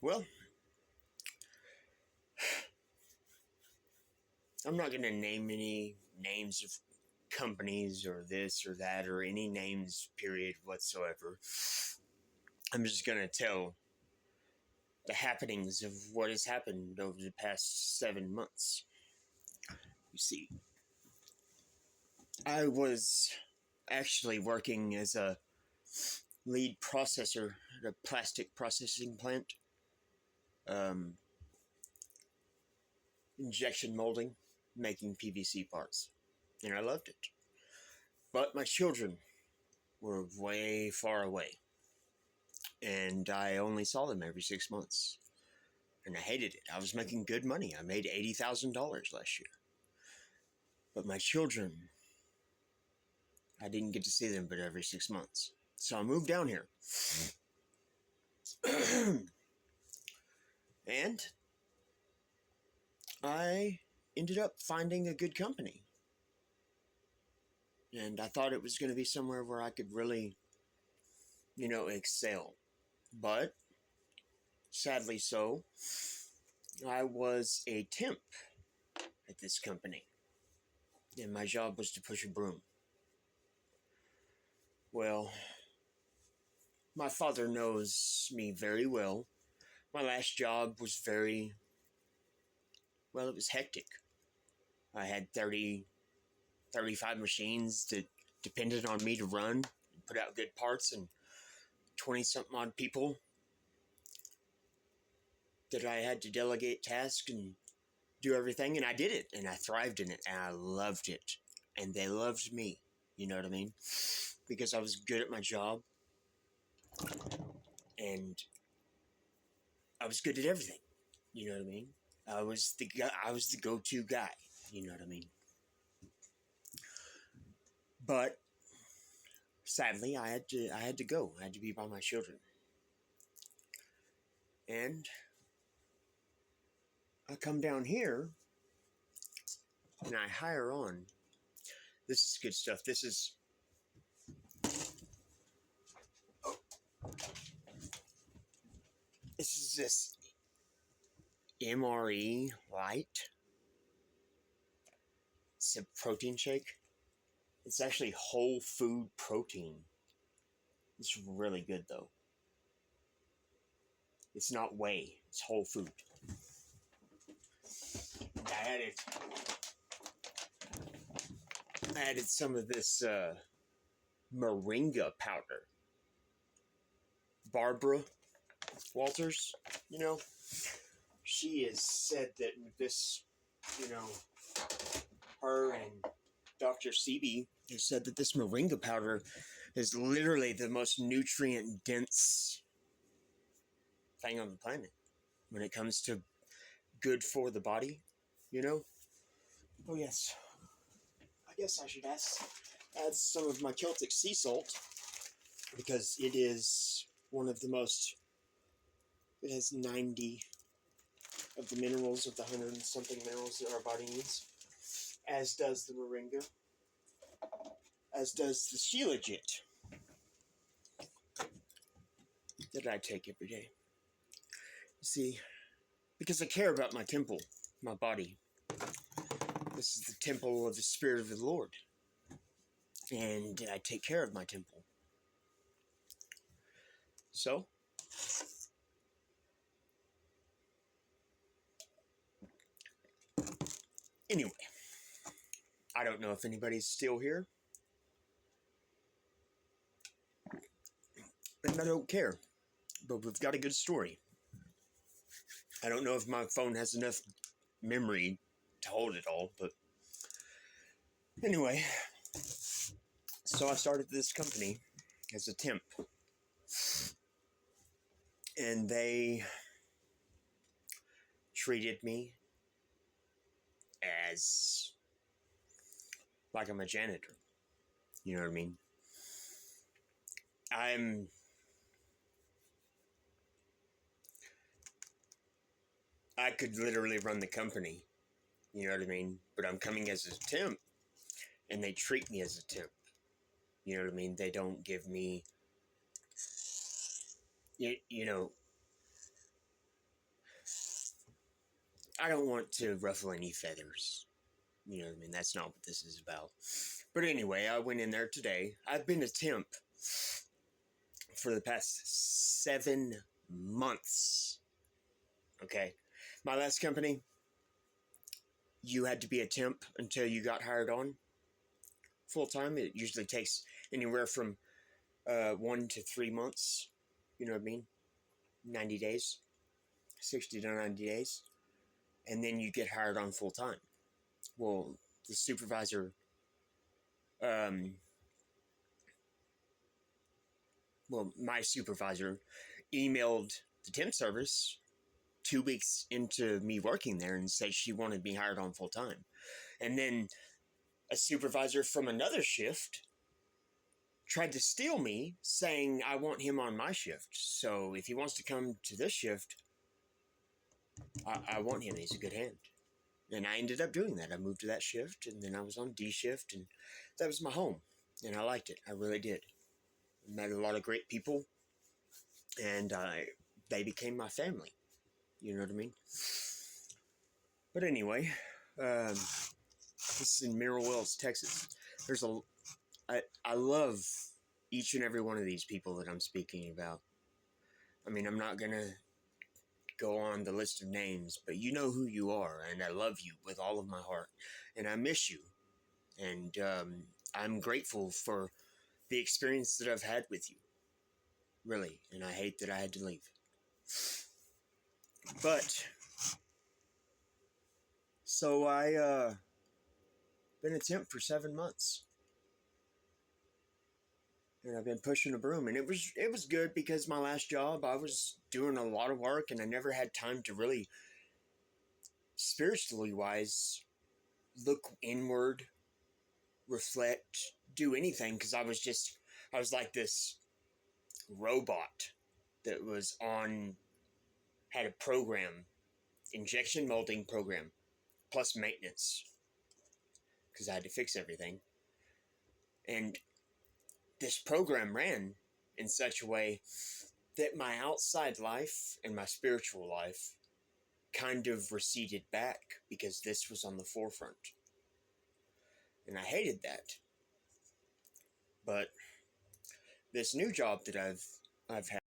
Well, I'm not going to name any names of companies or this or that or any names, period, whatsoever. I'm just going to tell the happenings of what has happened over the past 7 months. You see, I was actually working as a lead processor at a plastic processing plant, um, injection molding, making PVC parts. And I loved it. But my children were way far away. And I only saw them every 6 months. And I hated it. I was making good money. I made $80,000 last year. But my children, I didn't get to see them but every 6 months. So I moved down here. And I ended up finding a good company. And I thought it was going to be somewhere where I could really, excel. But sadly so, I was a temp at this company. And my job was to push a broom. Well, my father knows me very well. My last job was it was hectic. I had 30, 35 machines that depended on me to run and put out good parts, and 20 something odd people that I had to delegate tasks and do everything. And I did it, and I thrived in it, and I loved it. And they loved me. You know what I mean? Because I was good at my job, and I was good at everything. You know what I mean? I was the guy. I was the go-to guy. You know what I mean? But sadly, I had to. I had to go. I had to be by my children, and I come down here and I hire on. This is good stuff. This MRE Light. It's a protein shake. It's actually whole food protein. It's really good though. It's not whey. It's whole food. I added some of this moringa powder. Barbara Walters, she has said that this, you know, her and Dr. Sebi has said that this moringa powder is literally the most nutrient dense thing on the planet when it comes to good for the body. Oh, yes. I guess I should add some of my Celtic sea salt because it is one of the most. It has 90 of the minerals of the 100 and something minerals that our body needs, as does the moringa, as does the shilajit that I take every day. You see, because I care about my temple, my body. This is the temple of the Spirit of the Lord, and I take care of my temple. So, anyway, I don't know if anybody's still here, and I don't care, but we've got a good story. I don't know if my phone has enough memory to hold it all, but anyway, so I started this company as a temp, and they treated me as like I'm a janitor. You know what I mean? I could literally run the company. You know what I mean? But I'm coming as a temp, and they treat me as a temp. You know what I mean? They don't give me, you know, I don't want to ruffle any feathers. You know what I mean? That's not what this is about. But anyway, I went in there today. I've been a temp for the past 7 months. Okay. My last company, you had to be a temp until you got hired on full time. It usually takes anywhere from 1 to 3 months. You know what I mean? 90 days, 60 to 90 days. And then you get hired on full time. Well, the supervisor, my supervisor emailed the temp service 2 weeks into me working there and said she wanted me hired on full time. And then a supervisor from another shift tried to steal me, saying I want him on my shift. So if he wants to come to this shift, I want him. He's a good hand. And I ended up doing that. I moved to that shift, and then I was on D shift, and that was my home. And I liked it. I really did. I met a lot of great people, and they became my family. You know what I mean? But anyway, this is in Mineral Wells, Texas. I love each and every one of these people that I'm speaking about. I mean, I'm not gonna go on the list of names, but you know who you are, and I love you with all of my heart, and I miss you, and I'm grateful for the experience that I've had with you, really, and I hate that I had to leave. But so I been a temp for 7 months, and I've been pushing a broom, and it was good because my last job I was doing a lot of work, and I never had time to really, spiritually wise, look inward, reflect, do anything, because I was like this robot that had a program, injection molding program, plus maintenance, because I had to fix everything. And this program ran in such a way that my outside life and my spiritual life kind of receded back because this was on the forefront. And I hated that. But this new job that I've had